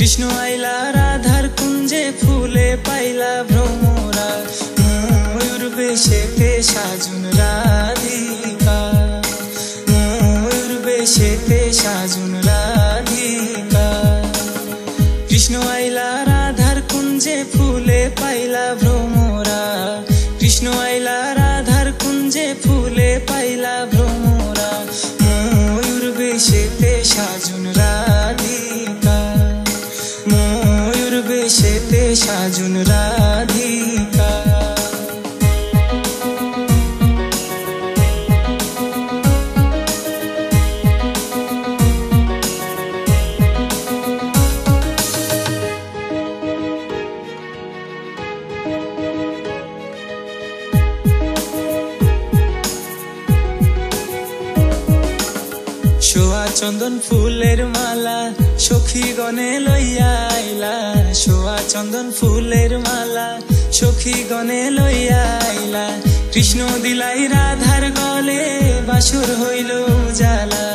কৃষ্ণ আইলা রাধার কুঞ্জে ফুলে পাইলা ভ্রমরা ময়ূর বেশেতে সাজুন রাধিকা ময়ূর বেশেতে সাজুন রাধিকা কৃষ্ণ আইলা রাধার কুঞ্জে ফুলে পাইলা ভ্রমরা কৃষ্ণ আইলা রাধার কুঞ্জে ফুলে পাইলা ভ্রমরা ময়ূর বেশেতে সাজুন রাধিকা ময়ূর বেশেতে সাজুন রাধিকা সোয়া চন্দন ফুলের মালা সখী গনে লইয়া আইলা সোয়া চন্দন ফুলের মালা সখী গনে লইয়া আইলা কৃষ্ণ দিলাই রাধার গলে বাসুর হইল উজালা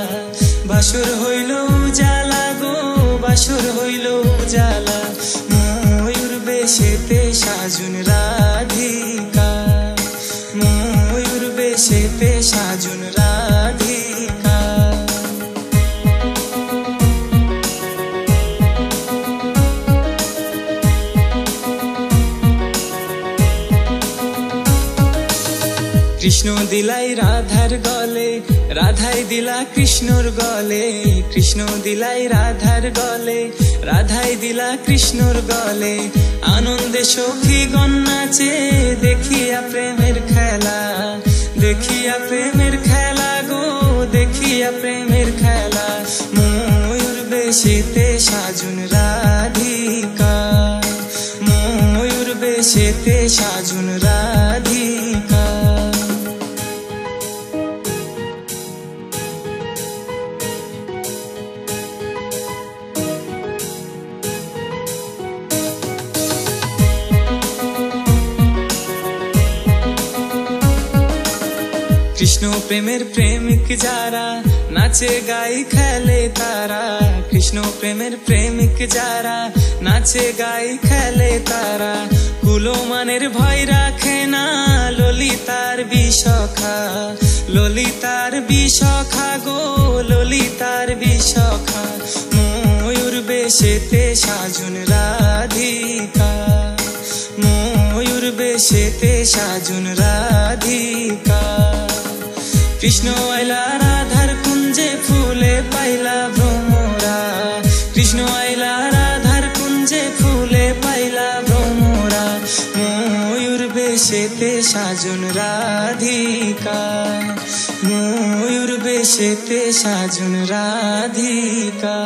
বাসুর হইল উজালা গো বাসুর হইল উজালা ময়ূর বেশেতে সাজুন রাধিকা ময়ূর বেশেতে সাজুন রাধিকা কৃষ্ণ দিলাই রাধার গলে রাধাই দিলা কৃষ্ণর গলে কৃষ্ণ দিলাই রাধার গলে রাধাই দিলা কৃষ্ণর গলে আনন্দে সখী গণ নাচে দেখিয়া প্রেমের খেলা দেখিয়া প্রেমের খেলা গো দেখিয়া প্রেমের খেলা ময়ূর বেশেতে সাজুন রাধিকা ময়ূর বেশেতে সাজুন রাধিকা কৃষ্ণ প্রেমের প্রেমিক যারা নাচে গাই খেলে তারা কৃষ্ণ প্রেমের প্রেমিক যারা নাচে গাই খেলে তারা কুলমানের ভয় রাখে না ললিতার বিশখা ললিতার বিশখা গো ললিতার বিশখা ময়ূর বেশেতে সাজুন রাধিকা ময়ূর বেশেতে সাজুন রাধিকা কৃষ্ণ আইলা রাধার কুঞ্জে ফুলে পাইলা ভ্রমরা কৃষ্ণ আইলা রাধার কুঞ্জে ফুলে পাইলা ভ্রমরা ময়ূর বেশেতে সাজুন রাধিকা ময়ূর বেশেতে সাজুন রাধিকা।